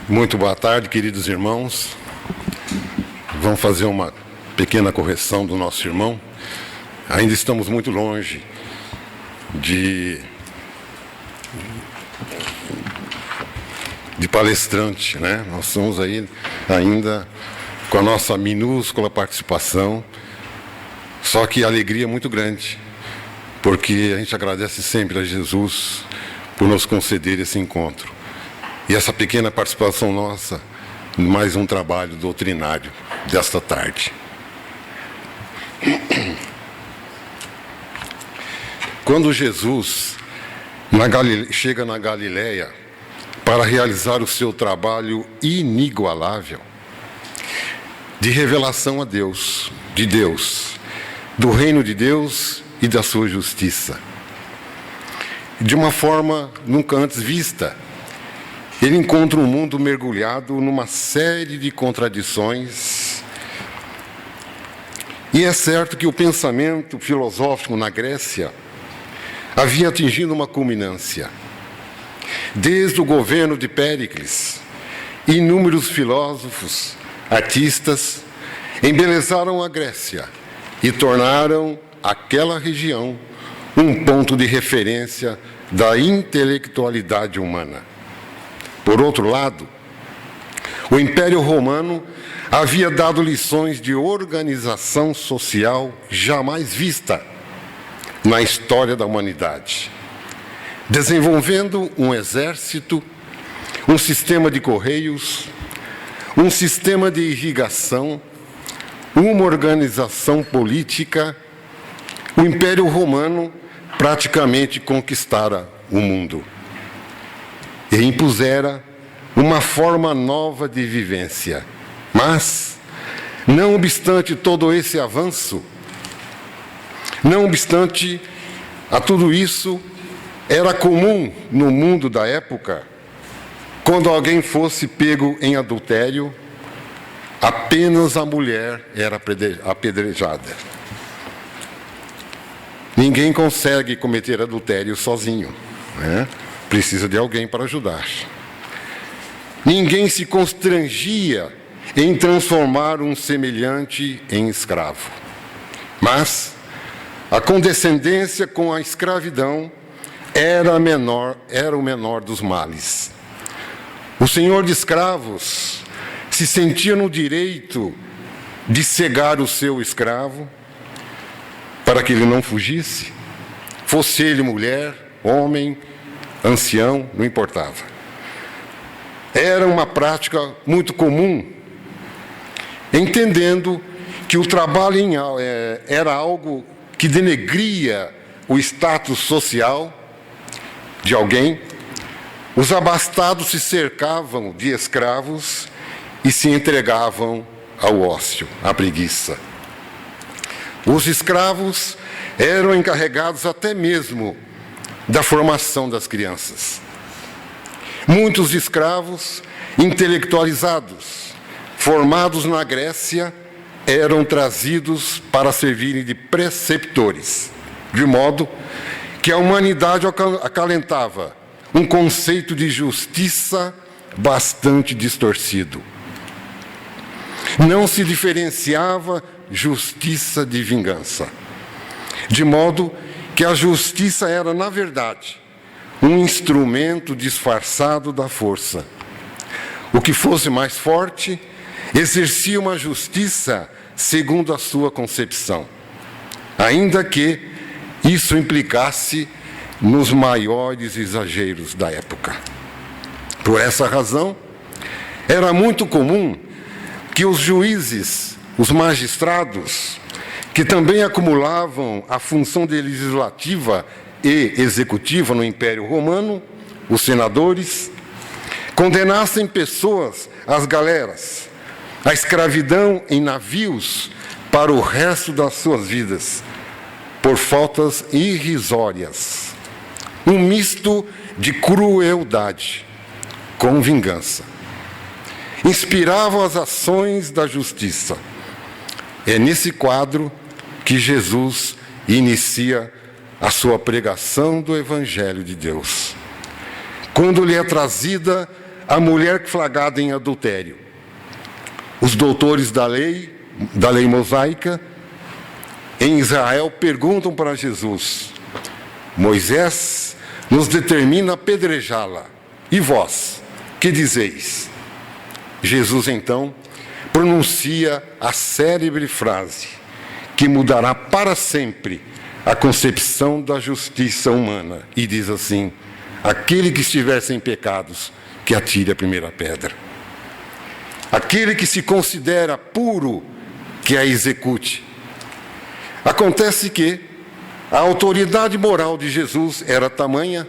Muito boa tarde, queridos irmãos. Vamos fazer uma pequena correção do nosso irmão. Ainda estamos muito longe de palestrante, né? Nós somos aí ainda com a nossa minúscula participação, só que a alegria é muito grande, porque a gente agradece sempre a Jesus por nos conceder esse encontro. E essa pequena participação nossa, mais um trabalho doutrinário desta tarde. Quando Jesus chega na Galileia para realizar o seu trabalho inigualável de revelação a Deus, de Deus, do reino de Deus e da sua justiça, de uma forma nunca antes vista, ele encontra um mundo mergulhado numa série de contradições. E é certo que o pensamento filosófico na Grécia havia atingido uma culminância. Desde o governo de Péricles, inúmeros filósofos, artistas, embelezaram a Grécia e tornaram aquela região um ponto de referência da intelectualidade humana. Por outro lado, o Império Romano havia dado lições de organização social jamais vista na história da humanidade, desenvolvendo um exército, um sistema de correios, um sistema de irrigação, uma organização política. O Império Romano praticamente conquistara o mundo e impusera uma forma nova de vivência. Mas, não obstante todo esse avanço, não obstante a tudo isso, era comum no mundo da época, quando alguém fosse pego em adultério, apenas a mulher era apedrejada. Ninguém consegue cometer adultério sozinho, né? Precisa de alguém para ajudar. Ninguém se constrangia em transformar um semelhante em escravo. Mas a condescendência com a escravidão era o menor dos males. O senhor de escravos se sentia no direito de cegar o seu escravo para que ele não fugisse, fosse ele mulher, homem, ancião, não importava. Era uma prática muito comum, entendendo que o trabalho era algo que denegria o status social de alguém. Os abastados se cercavam de escravos e se entregavam ao ócio, à preguiça. Os escravos eram encarregados até mesmo da formação das crianças. Muitos escravos intelectualizados, formados na Grécia, eram trazidos para servirem de preceptores, de modo que a humanidade acalentava um conceito de justiça bastante distorcido. Não se diferenciava justiça de vingança, de modo que a justiça era, na verdade, um instrumento disfarçado da força. O que fosse mais forte exercia uma justiça segundo a sua concepção, ainda que isso implicasse nos maiores exageros da época. Por essa razão, era muito comum que os juízes, os magistrados, que também acumulavam a função de legislativa e executiva no Império Romano, os senadores, condenassem pessoas às galeras, à escravidão em navios para o resto das suas vidas, por faltas irrisórias. Um misto de crueldade com vingança. Inspiravam as ações da justiça. É nesse quadro que Jesus inicia a sua pregação do Evangelho de Deus, quando lhe é trazida a mulher flagrada em adultério. Os doutores da lei mosaica, em Israel, perguntam para Jesus: Moisés nos determina apedrejá-la. E vós, que dizeis? Jesus, então, pronuncia a célebre frase que mudará para sempre a concepção da justiça humana. E diz assim: aquele que estiver sem pecados, que atire a primeira pedra. Aquele que se considera puro, que a execute. Acontece que a autoridade moral de Jesus era tamanha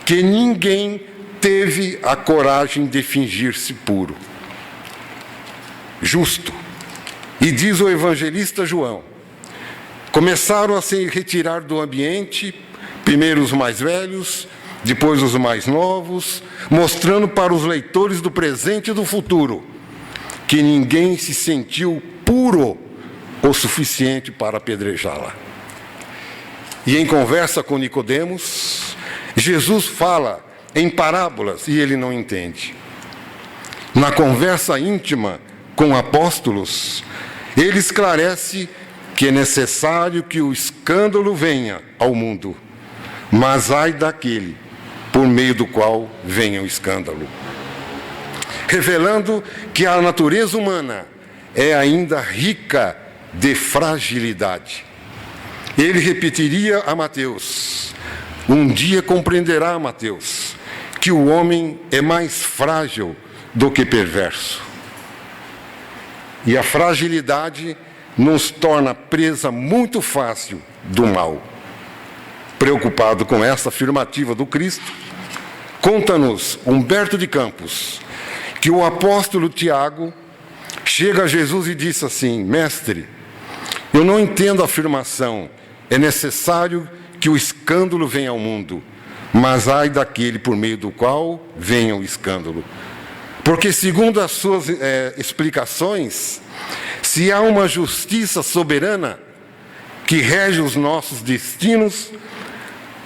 que ninguém teve a coragem de fingir-se puro, justo. E diz o evangelista João: começaram a se retirar do ambiente, primeiro os mais velhos, depois os mais novos, mostrando para os leitores do presente e do futuro que ninguém se sentiu puro o suficiente para apedrejá-la. E em conversa com Nicodemos, Jesus fala em parábolas e ele não entende. Na conversa íntima com apóstolos, ele esclarece que é necessário que o escândalo venha ao mundo, mas ai daquele por meio do qual venha o escândalo. Revelando que a natureza humana é ainda rica de fragilidade. Ele repetiria a Mateus: um dia compreenderá, Mateus, que o homem é mais frágil do que perverso. E a fragilidade nos torna presa muito fácil do mal. Preocupado com essa afirmativa do Cristo, conta-nos Humberto de Campos que o apóstolo Tiago chega a Jesus e disse assim: mestre, eu não entendo a afirmação, é necessário que o escândalo venha ao mundo, mas ai daquele por meio do qual venha o escândalo. Porque, segundo as suas explicações, se há uma justiça soberana que rege os nossos destinos,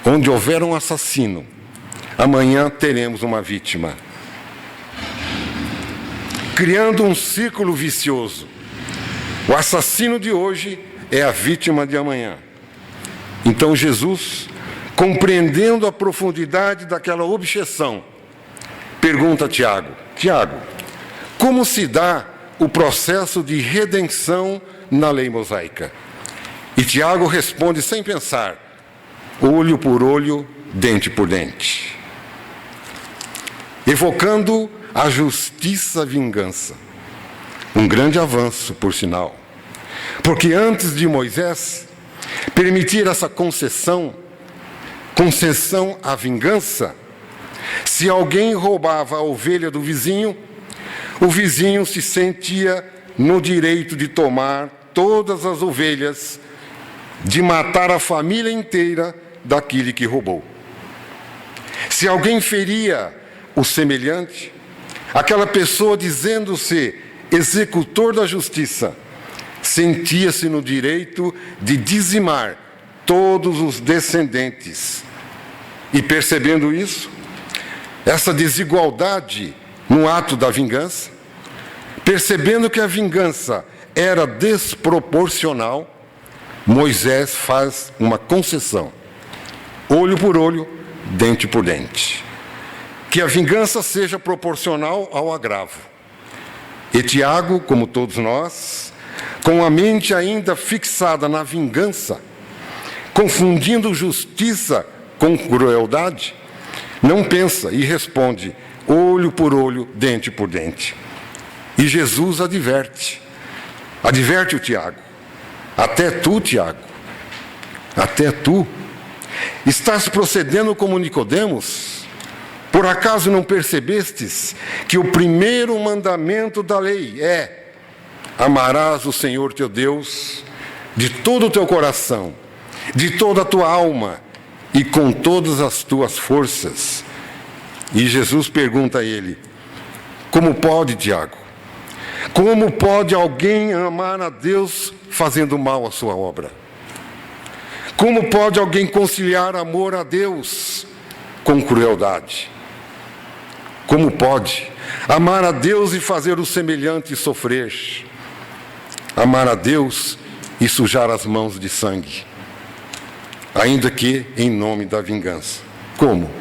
onde houver um assassino, amanhã teremos uma vítima. Criando um círculo vicioso. O assassino de hoje é a vítima de amanhã. Então Jesus, compreendendo a profundidade daquela objeção, pergunta a Tiago: Tiago, como se dá o processo de redenção na lei mosaica? E Tiago responde sem pensar: olho por olho, dente por dente. Evocando a justiça vingança. Um grande avanço, por sinal. Porque antes de Moisés permitir essa concessão à vingança, se alguém roubava a ovelha do vizinho, o vizinho se sentia no direito de tomar todas as ovelhas, de matar a família inteira daquele que roubou. Se alguém feria o semelhante, aquela pessoa, dizendo-se executor da justiça, sentia-se no direito de dizimar todos os descendentes. E percebendo isso, essa desigualdade no ato da vingança, percebendo que a vingança era desproporcional, Moisés faz uma concessão: olho por olho, dente por dente. Que a vingança seja proporcional ao agravo. E Tiago, como todos nós, com a mente ainda fixada na vingança, confundindo justiça com crueldade, não pensa e responde: olho por olho, dente por dente. E Jesus adverte o Tiago: até tu, Tiago, até tu, estás procedendo como Nicodemos? Por acaso não percebestes que o primeiro mandamento da lei é: amarás o Senhor teu Deus de todo o teu coração, de toda a tua alma e com todas as tuas forças? E Jesus pergunta a ele: como pode, Tiago? Como pode alguém amar a Deus fazendo mal à sua obra? Como pode alguém conciliar amor a Deus com crueldade? Como pode amar a Deus e fazer o semelhante sofrer? Amar a Deus e sujar as mãos de sangue, ainda que em nome da vingança. Como?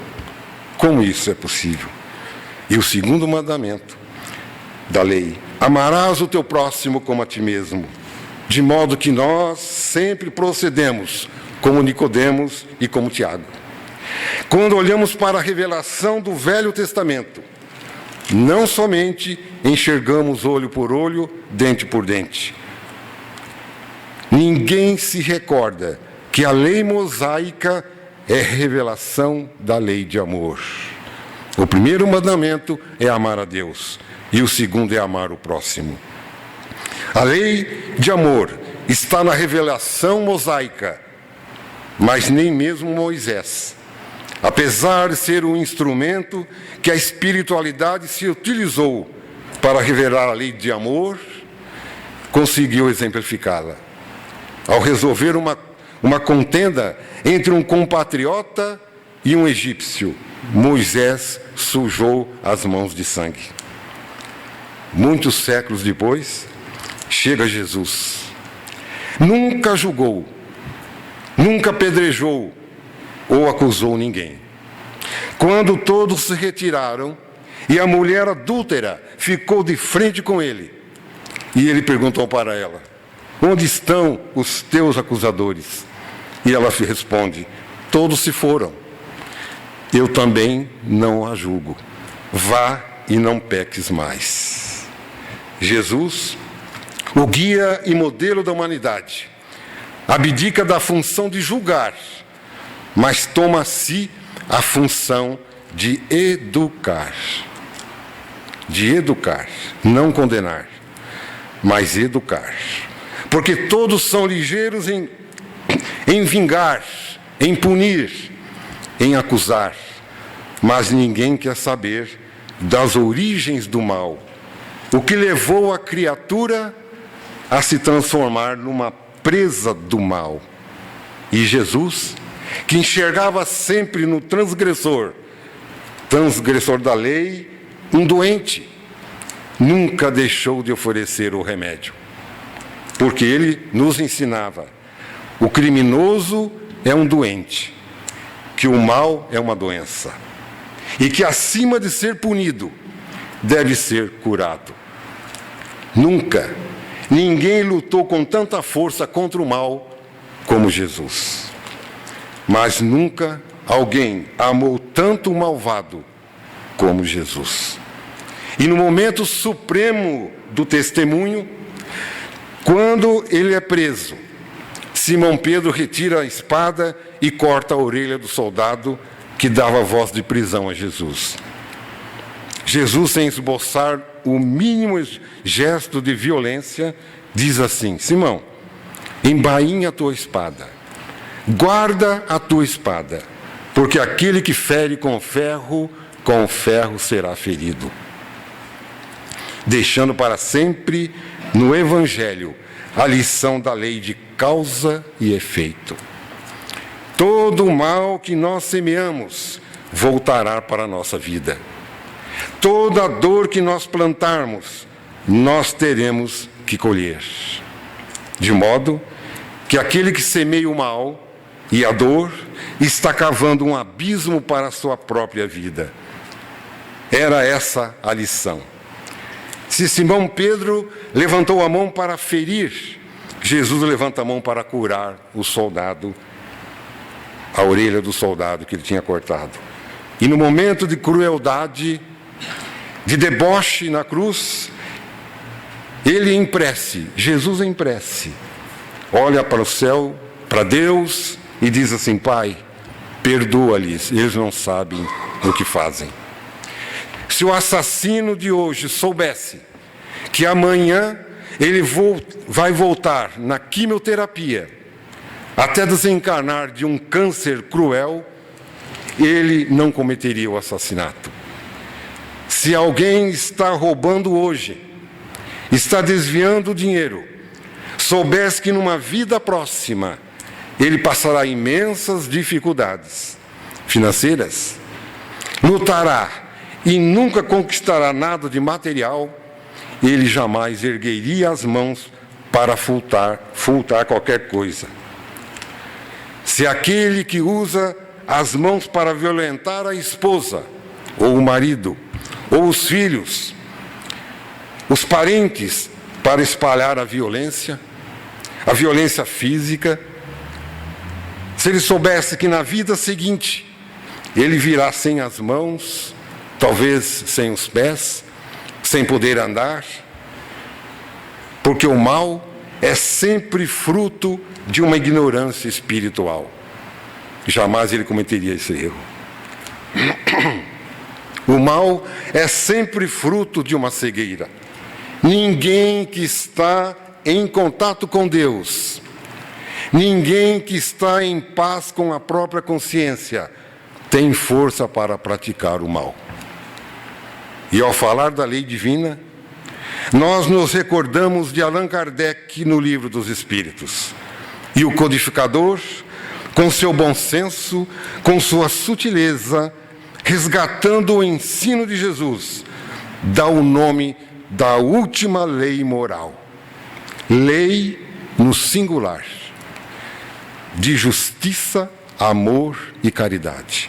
Como isso é possível? E o segundo mandamento da lei: amarás o teu próximo como a ti mesmo. De modo que nós sempre procedemos como Nicodemos e como Tiago. Quando olhamos para a revelação do Velho Testamento, não somente enxergamos olho por olho, dente por dente. Ninguém se recorda que a lei mosaica é revelação da lei de amor. O primeiro mandamento é amar a Deus e o segundo é amar o próximo. A lei de amor está na revelação mosaica, mas nem mesmo Moisés, apesar de ser um instrumento que a espiritualidade se utilizou para revelar a lei de amor, conseguiu exemplificá-la. Ao resolver uma contenda entre um compatriota e um egípcio, Moisés sujou as mãos de sangue. Muitos séculos depois, chega Jesus. Nunca julgou, nunca apedrejou ou acusou ninguém. Quando todos se retiraram e a mulher adúltera ficou de frente com ele, e ele perguntou para ela: onde estão os teus acusadores? E ela responde: todos se foram. Eu também não a julgo. Vá e não peques mais. Jesus, o guia e modelo da humanidade, abdica da função de julgar, mas toma a si a função de educar. De educar, não condenar, mas educar. Porque todos são ligeiros em vingar, em punir, em acusar, mas ninguém quer saber das origens do mal, o que levou a criatura a se transformar numa presa do mal. E Jesus, que enxergava sempre no transgressor da lei, um doente, nunca deixou de oferecer o remédio. Porque ele nos ensinava: o criminoso é um doente, que o mal é uma doença, e que acima de ser punido, deve ser curado. Nunca ninguém lutou com tanta força contra o mal como Jesus. Mas nunca alguém amou tanto o malvado como Jesus. E no momento supremo do testemunho, quando ele é preso, Simão Pedro retira a espada e corta a orelha do soldado que dava voz de prisão a Jesus. Jesus, sem esboçar o mínimo gesto de violência, diz assim: Simão, embainha a tua espada, guarda a tua espada, porque aquele que fere com o ferro será ferido. Deixando para sempre no Evangelho a lição da lei de causa e efeito. Todo o mal que nós semeamos voltará para a nossa vida. Toda a dor que nós plantarmos, nós teremos que colher. De modo que aquele que semeia o mal e a dor está cavando um abismo para a sua própria vida. Era essa a lição. Se Simão Pedro levantou a mão para ferir, Jesus levanta a mão para curar o soldado, a orelha do soldado que ele tinha cortado. E no momento de crueldade, de deboche na cruz, ele em prece, Jesus em prece, olha para o céu, para Deus, e diz assim: Pai, perdoa-lhes, eles não sabem o que fazem. Se o assassino de hoje soubesse que amanhã ele vai voltar na quimioterapia até desencarnar de um câncer cruel, ele não cometeria o assassinato. Se alguém está roubando hoje, está desviando o dinheiro, soubesse que numa vida próxima ele passará imensas dificuldades financeiras, lutará e nunca conquistará nada de material, ele jamais ergueria as mãos para furtar qualquer coisa. Se aquele que usa as mãos para violentar a esposa, ou o marido, ou os filhos, os parentes, para espalhar a violência física, se ele soubesse que na vida seguinte ele virá sem as mãos, talvez sem os pés, sem poder andar, porque o mal é sempre fruto de uma ignorância espiritual. Jamais ele cometeria esse erro. O mal é sempre fruto de uma cegueira. Ninguém que está em contato com Deus, ninguém que está em paz com a própria consciência, tem força para praticar o mal. E ao falar da lei divina, nós nos recordamos de Allan Kardec no Livro dos Espíritos. E o codificador, com seu bom senso, com sua sutileza, resgatando o ensino de Jesus, dá o nome da última lei moral. Lei no singular, de justiça, amor e caridade.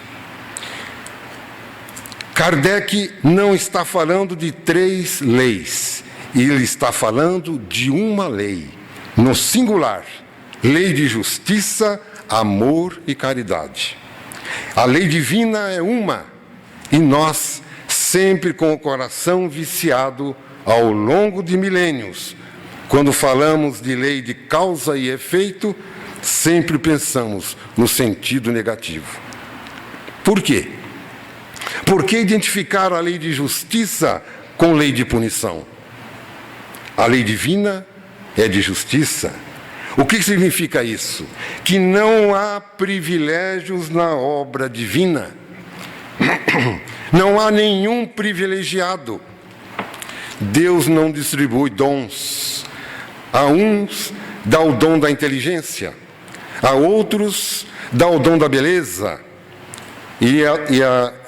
Kardec não está falando de 3 leis, ele está falando de uma lei, no singular, lei de justiça, amor e caridade. A lei divina é uma, e nós, sempre com o coração viciado ao longo de milênios, quando falamos de lei de causa e efeito, sempre pensamos no sentido negativo. Por quê? Por que identificar a lei de justiça com lei de punição? A lei divina é de justiça. O que significa isso? Que não há privilégios na obra divina. Não há nenhum privilegiado. Deus não distribui dons. A uns dá o dom da inteligência, a outros dá o dom da beleza, e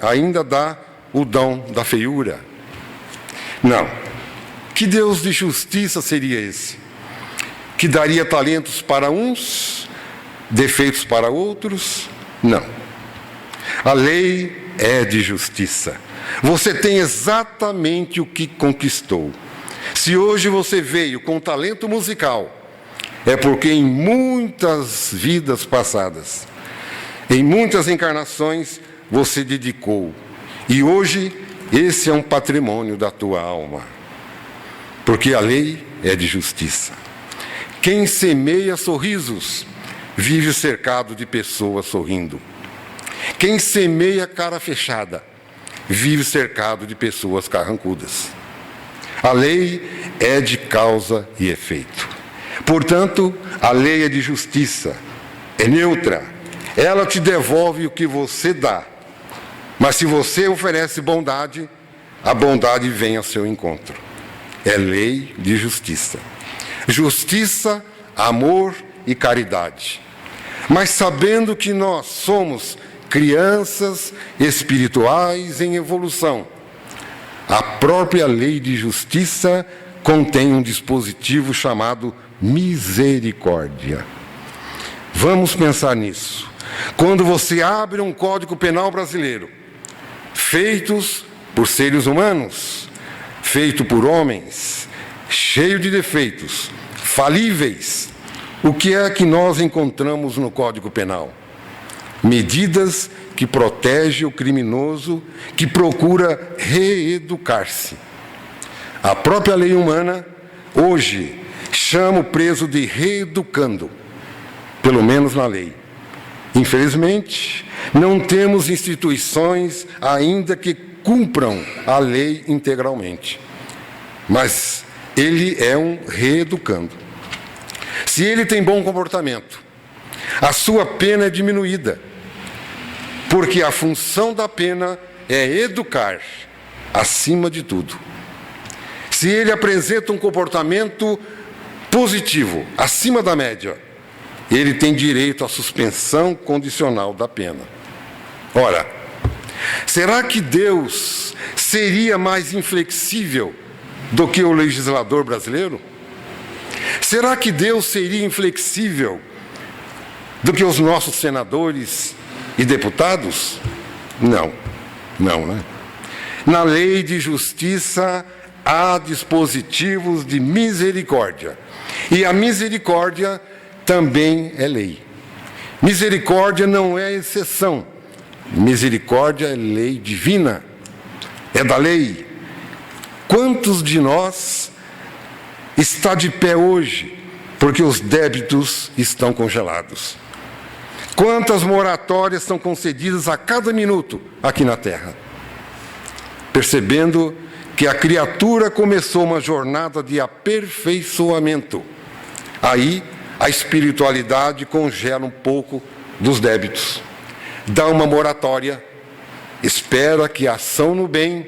ainda dá o dom da feiura. Não. Que Deus de justiça seria esse? Que daria talentos para uns, defeitos para outros? Não. A lei é de justiça. Você tem exatamente o que conquistou. Se hoje você veio com talento musical, é porque em muitas vidas passadas, em muitas encarnações, você dedicou. E hoje, esse é um patrimônio da tua alma. Porque a lei é de justiça. Quem semeia sorrisos, vive cercado de pessoas sorrindo. Quem semeia cara fechada, vive cercado de pessoas carrancudas. A lei é de causa e efeito. Portanto, a lei é de justiça, é neutra. Ela te devolve o que você dá. Mas se você oferece bondade, a bondade vem ao seu encontro. É lei de justiça. Justiça, amor e caridade. Mas sabendo que nós somos crianças espirituais em evolução, a própria lei de justiça contém um dispositivo chamado misericórdia. Vamos pensar nisso. Quando você abre um Código Penal brasileiro, feitos por seres humanos, feito por homens, cheio de defeitos, falíveis, o que é que nós encontramos no Código Penal? Medidas que protegem o criminoso, que procura reeducar-se. A própria lei humana, hoje, chama o preso de reeducando, pelo menos na lei. Infelizmente, não temos instituições ainda que cumpram a lei integralmente. Mas ele é um reeducando. Se ele tem bom comportamento, a sua pena é diminuída, porque a função da pena é educar, acima de tudo. Se ele apresenta um comportamento positivo, acima da média, ele tem direito à suspensão condicional da pena. Ora, Será que Deus seria mais inflexível do que o legislador brasileiro? Será que Deus seria inflexível do que os nossos senadores e deputados? Não, né? Na lei de justiça há dispositivos de misericórdia. E a misericórdia também é lei. Misericórdia não é exceção. Misericórdia é lei divina. É da lei. Quantos de nós está de pé hoje porque os débitos estão congelados? Quantas moratórias são concedidas a cada minuto aqui na terra? Percebendo que a criatura começou uma jornada de aperfeiçoamento. Aí, a espiritualidade congela um pouco dos débitos. Dá uma moratória, espera que a ação no bem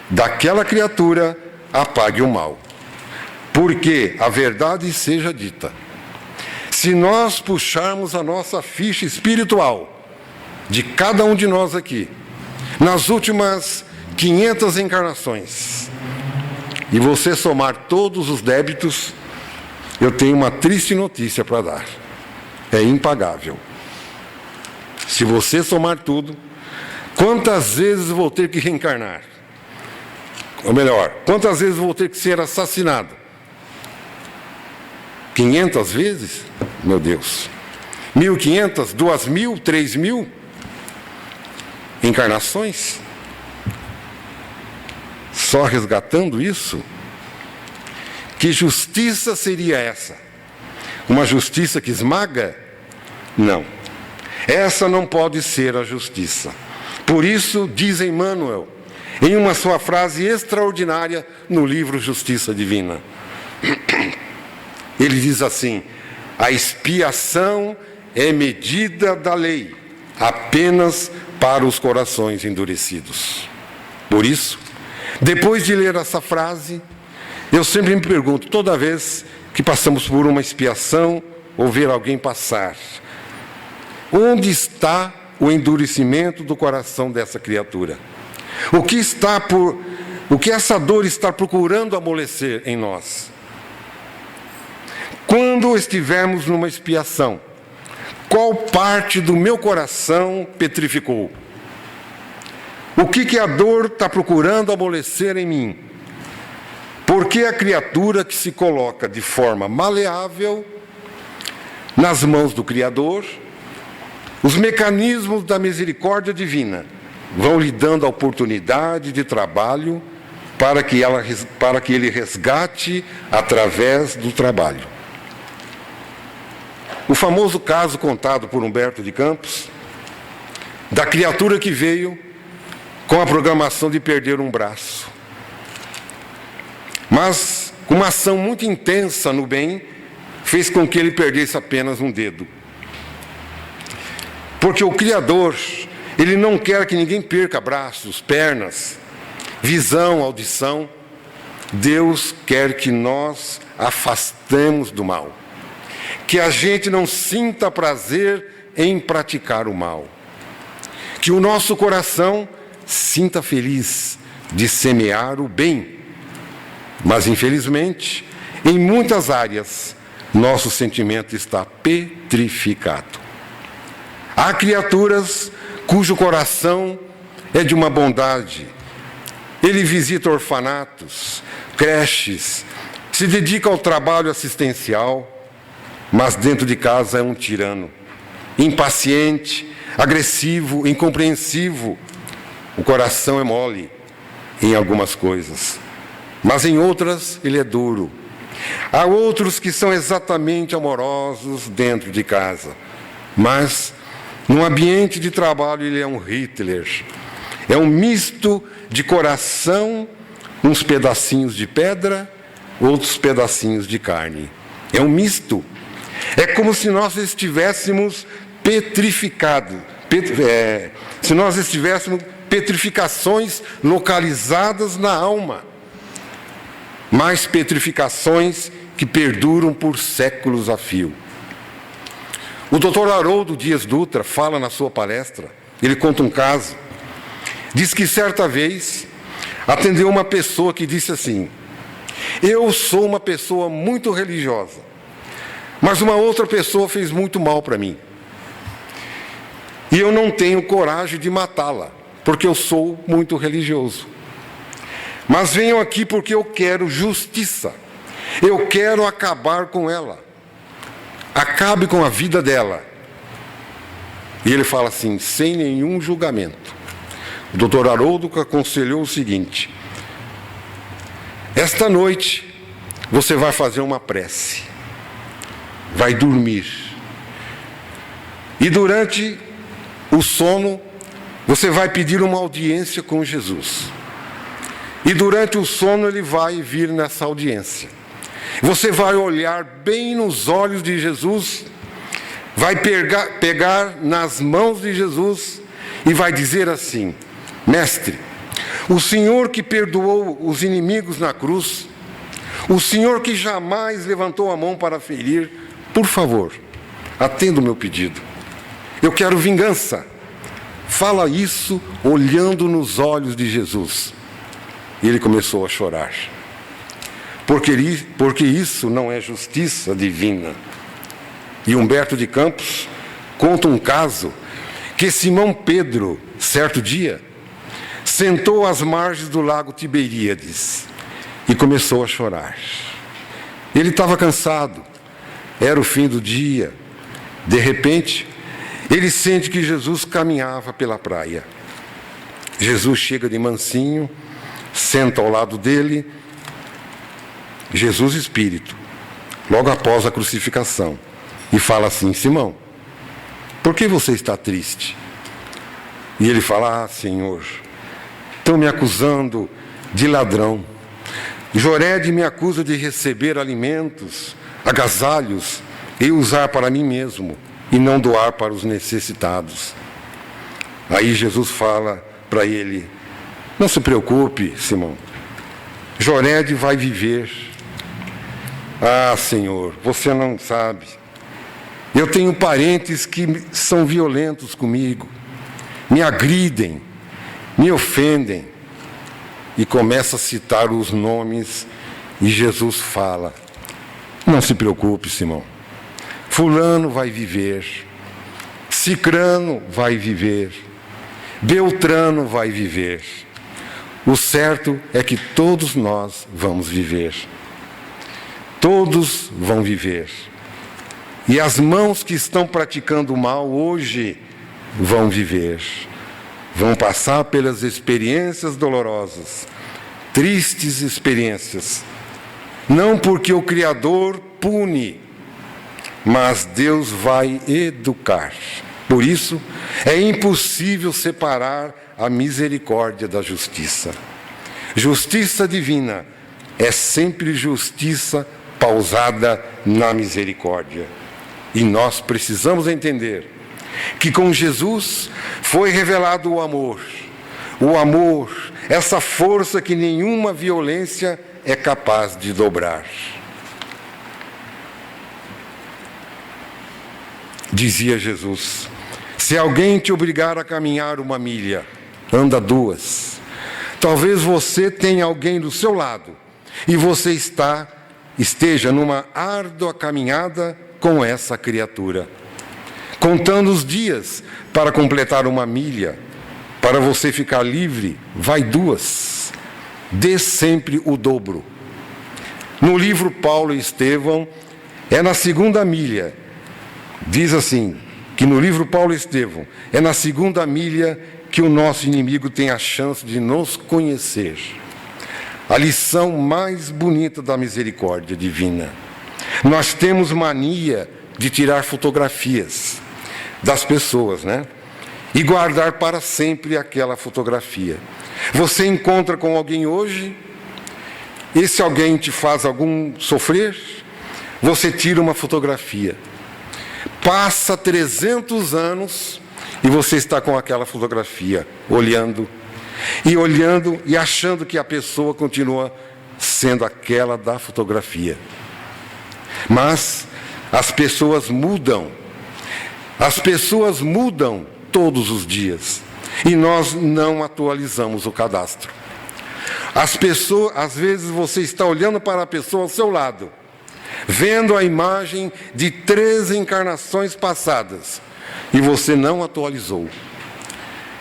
daquela criatura apague o mal. Porque a verdade seja dita. Se nós puxarmos a nossa ficha espiritual de cada um de nós aqui, nas últimas 500 encarnações, e você somar todos os débitos, eu tenho uma triste notícia para dar. É impagável. Se você somar tudo, quantas vezes vou ter que reencarnar? Ou melhor, quantas vezes vou ter que ser assassinado? 500 vezes? Meu Deus. 1.500, 2.000, 3.000 encarnações? Só resgatando isso? Que justiça seria essa? Uma justiça que esmaga? Não. Essa não pode ser a justiça. Por isso, diz Emmanuel, em uma sua frase extraordinária no livro Justiça Divina. Ele diz assim: a expiação é medida da lei, apenas para os corações endurecidos. Por isso, depois de ler essa frase, eu sempre me pergunto, toda vez que passamos por uma expiação ou ver alguém passar, onde está o endurecimento do coração dessa criatura? O que essa dor está procurando amolecer em nós? Quando estivermos numa expiação, qual parte do meu coração petrificou? O que a dor está procurando amolecer em mim? Porque a criatura que se coloca de forma maleável nas mãos do Criador, os mecanismos da misericórdia divina vão lhe dando a oportunidade de trabalho para que ele resgate através do trabalho. O famoso caso contado por Humberto de Campos, da criatura que veio com a programação de perder um braço, mas com uma ação muito intensa no bem, fez com que ele perdesse apenas um dedo. Porque o Criador, ele não quer que ninguém perca braços, pernas, visão, audição. Deus quer que nós afastemos do mal, que a gente não sinta prazer em praticar o mal, que o nosso coração sinta feliz de semear o bem. Mas, infelizmente, em muitas áreas, nosso sentimento está petrificado. Há criaturas cujo coração é de uma bondade. Ele visita orfanatos, creches, se dedica ao trabalho assistencial, mas dentro de casa é um tirano, impaciente, agressivo, incompreensivo. O coração é mole em algumas coisas, mas em outras ele é duro. Há outros que são exatamente amorosos dentro de casa, mas no ambiente de trabalho ele é um Hitler. É um misto de coração, uns pedacinhos de pedra, outros pedacinhos de carne. É um misto. É como se nós estivéssemos petrificados, se nós estivéssemos petrificações localizadas na alma, mas petrificações que perduram por séculos a fio. O Dr. Haroldo Dias Dutra fala na sua palestra, ele conta um caso Diz que certa vez atendeu uma pessoa que disse assim: eu sou uma pessoa muito religiosa, mas uma outra pessoa fez muito mal para mim. E eu não tenho coragem de matá-la, porque eu sou muito religioso. Mas venho aqui porque eu quero justiça. Eu quero acabar com ela. Acabe com a vida dela. E ele fala assim, sem nenhum julgamento. O doutor Haroldo aconselhou o seguinte: esta noite você vai fazer uma prece, vai dormir, e durante o sono você vai pedir uma audiência com Jesus, e durante o sono ele vai vir nessa audiência. Você vai olhar bem nos olhos de Jesus, vai pegar nas mãos de Jesus e vai dizer assim: mestre, o Senhor que perdoou os inimigos na cruz, o Senhor que jamais levantou a mão para ferir, por favor, atenda o meu pedido. Eu quero vingança. Fala isso olhando nos olhos de Jesus. E ele começou a chorar. Porque isso não é justiça divina. E Humberto de Campos conta um caso que Simão Pedro, certo dia, sentou às margens do lago Tiberíades e começou a chorar. Ele estava cansado, era o fim do dia. De repente, ele sente que Jesus caminhava pela praia. Jesus chega de mansinho, senta ao lado dele, Jesus Espírito, logo após a crucificação, e fala assim: Simão, por que você está triste? E ele fala: ah, Senhor, estão me acusando de ladrão. Jored me acusa de receber alimentos, agasalhos, e usar para mim mesmo, e não doar para os necessitados. Aí Jesus fala para ele: não se preocupe, Simão, Jored vai viver. Ah, Senhor, você não sabe. Eu tenho parentes que são violentos comigo, me agridem, me ofendem. E começa a citar os nomes, e Jesus fala: não se preocupe, Simão, fulano vai viver, cicrano vai viver, beltrano vai viver. O certo é que todos nós vamos viver. Todos vão viver. E as mãos que estão praticando o mal hoje vão viver. Vão passar pelas experiências dolorosas, tristes experiências. Não porque o Criador pune, mas Deus vai educar. Por isso, é impossível separar a misericórdia da justiça. Justiça divina é sempre justiça pausada na misericórdia. E nós precisamos entender que com Jesus foi revelado o amor, essa força que nenhuma violência é capaz de dobrar. Dizia Jesus: se alguém te obrigar a caminhar 1 milha, anda 2. Talvez você tenha alguém do seu lado e você esteja numa árdua caminhada com essa criatura, contando os dias para completar 1 milha. Para você ficar livre, vai 2. Dê sempre o dobro. No livro Paulo e Estevão, é na 2ª milha. Diz assim, que no livro Paulo e Estevão, é na 2ª milha que o nosso inimigo tem a chance de nos conhecer. A lição mais bonita da misericórdia divina. Nós temos mania de tirar fotografias das pessoas, né? E guardar para sempre aquela fotografia. Você encontra com alguém hoje, esse alguém te faz algum sofrer, você tira uma fotografia. Passa 300 anos e você está com aquela fotografia, olhando e achando que a pessoa continua sendo aquela da fotografia. Mas as pessoas mudam. As pessoas mudam todos os dias. e nós não atualizamos o cadastro. As pessoas, às vezes você está olhando para a pessoa ao seu lado, vendo a imagem de 13 encarnações passadas, e você não atualizou.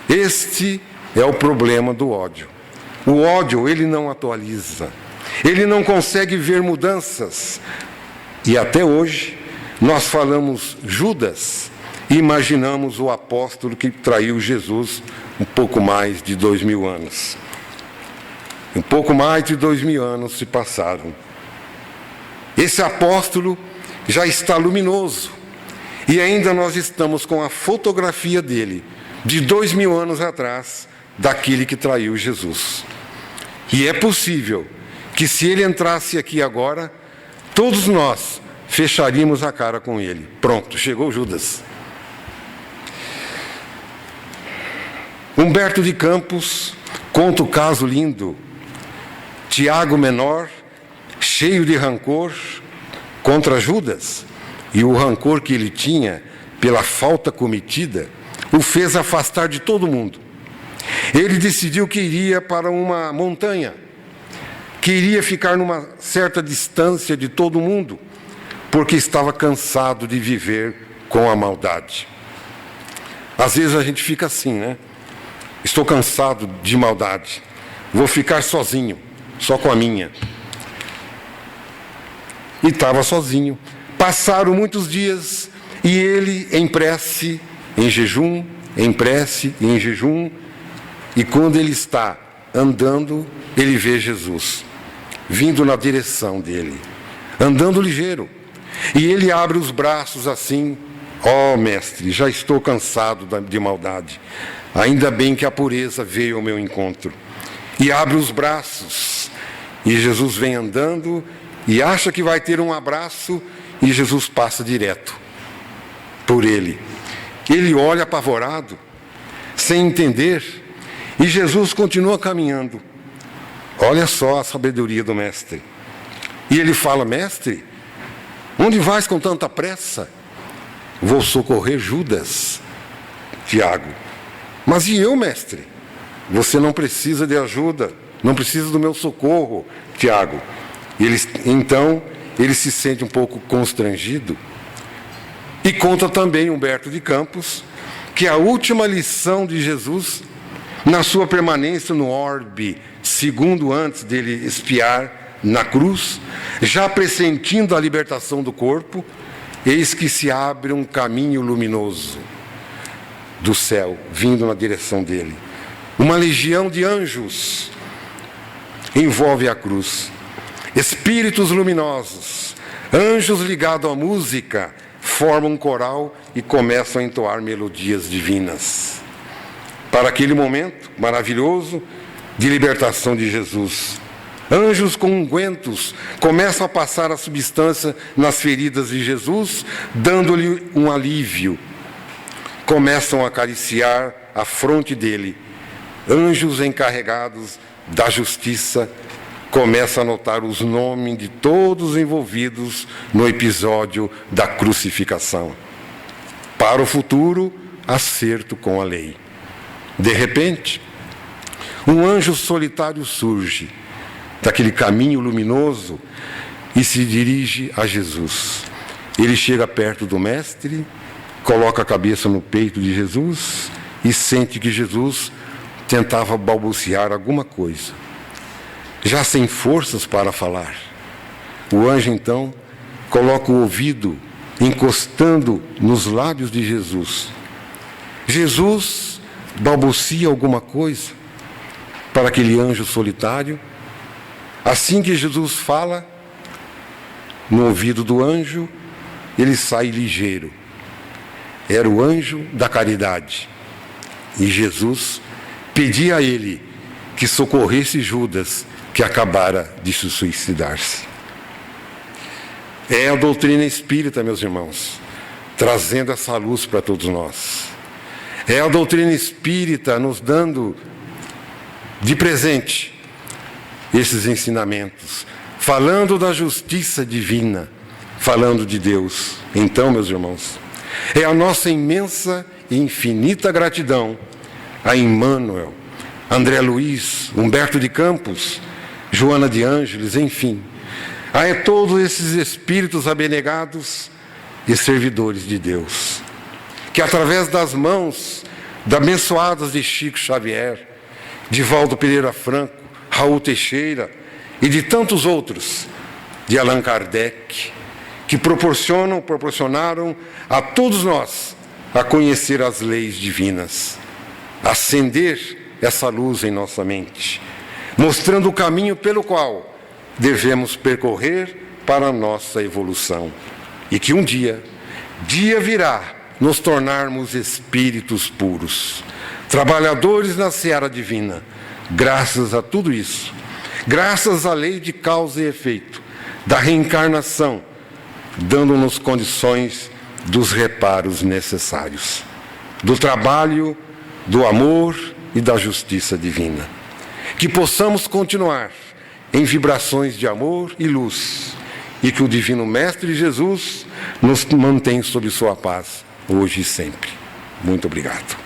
Este é o problema do ódio. O ódio, ele não atualiza. Ele não consegue ver mudanças. E até hoje, nós falamos Judas e imaginamos o apóstolo que traiu Jesus um pouco mais de 2000 anos. Um pouco mais de 2000 anos se passaram. Esse apóstolo já está luminoso. E ainda nós estamos com a fotografia dele, de 2000 anos atrás, daquele que traiu Jesus. E é possível que, se ele entrasse aqui agora, todos nós fecharíamos a cara com ele. Pronto, chegou Judas. Humberto de Campos conta o caso lindo. Tiago menor, cheio de rancor contra Judas, e o rancor que ele tinha pela falta cometida o fez afastar de todo mundo. Ele decidiu que iria para uma montanha, que iria ficar numa certa distância de todo mundo, porque estava cansado de viver com a maldade. Às vezes a gente fica assim, né? Estou cansado de maldade, vou ficar sozinho, só com a minha. E estava sozinho. Passaram muitos dias e ele em prece, em jejum, em prece e em jejum, e quando ele está andando, ele vê Jesus vindo na direção dele, andando ligeiro, e ele abre os braços assim: ó mestre, já estou cansado de maldade, ainda bem que a pureza veio ao meu encontro. E abre os braços, e Jesus vem andando e acha que vai ter um abraço, e Jesus passa direto por ele. Ele olha apavorado, sem entender, e Jesus continua caminhando. Olha só a sabedoria do mestre. E ele fala: mestre, onde vais com tanta pressa? Vou socorrer Judas. Tiago: mas e eu, mestre? Você não precisa de ajuda, não precisa do meu socorro, Tiago. Então, ele se sente um pouco constrangido. E conta também Humberto de Campos que a última lição de Jesus, na sua permanência no orbe, segundo antes dele espiar na cruz, já pressentindo a libertação do corpo, eis que se abre um caminho luminoso do céu, vindo na direção dele. Uma legião de anjos envolve a cruz. Espíritos luminosos, anjos ligados à música, formam um coral e começam a entoar melodias divinas. Para aquele momento maravilhoso de libertação de Jesus, anjos com ungüentos começam a passar a substância nas feridas de Jesus, dando-lhe um alívio. Começam a acariciar a fronte dele. Anjos encarregados da justiça começam a anotar os nomes de todos os envolvidos no episódio da crucificação. Para o futuro, acerto com a lei. De repente, um anjo solitário surge daquele caminho luminoso e se dirige a Jesus. Ele chega perto do mestre, coloca a cabeça no peito de Jesus e sente que Jesus tentava balbuciar alguma coisa, já sem forças para falar. O anjo então coloca o ouvido encostando nos lábios de Jesus. Jesus balbucia alguma coisa para aquele anjo solitário. Assim que Jesus fala no ouvido do anjo, ele sai ligeiro. Era o anjo da caridade. E Jesus pedia a ele que socorresse Judas, que acabara de se suicidar-se. É a doutrina espírita, meus irmãos, trazendo essa luz para todos nós. É a doutrina espírita nos dando de presente esses ensinamentos, falando da justiça divina, falando de Deus. Então, meus irmãos, é a nossa imensa e infinita gratidão a Emmanuel, André Luiz, Humberto de Campos, Joana de Ângeles, enfim, a todos esses espíritos abnegados e servidores de Deus, que através das mãos abençoadas de Chico Xavier, de Valdo Pereira Franco, Raul Teixeira e de tantos outros, de Allan Kardec, que proporcionaram a todos nós a conhecer as leis divinas, acender essa luz em nossa mente, mostrando o caminho pelo qual devemos percorrer para a nossa evolução. E que um dia virá nos tornarmos espíritos puros, trabalhadores na seara divina, graças a tudo isso, graças à lei de causa e efeito, da reencarnação, dando-nos condições dos reparos necessários, do trabalho, do amor e da justiça divina. Que possamos continuar em vibrações de amor e luz, e que o Divino Mestre Jesus nos mantenha sob sua paz, hoje e sempre. Muito obrigado.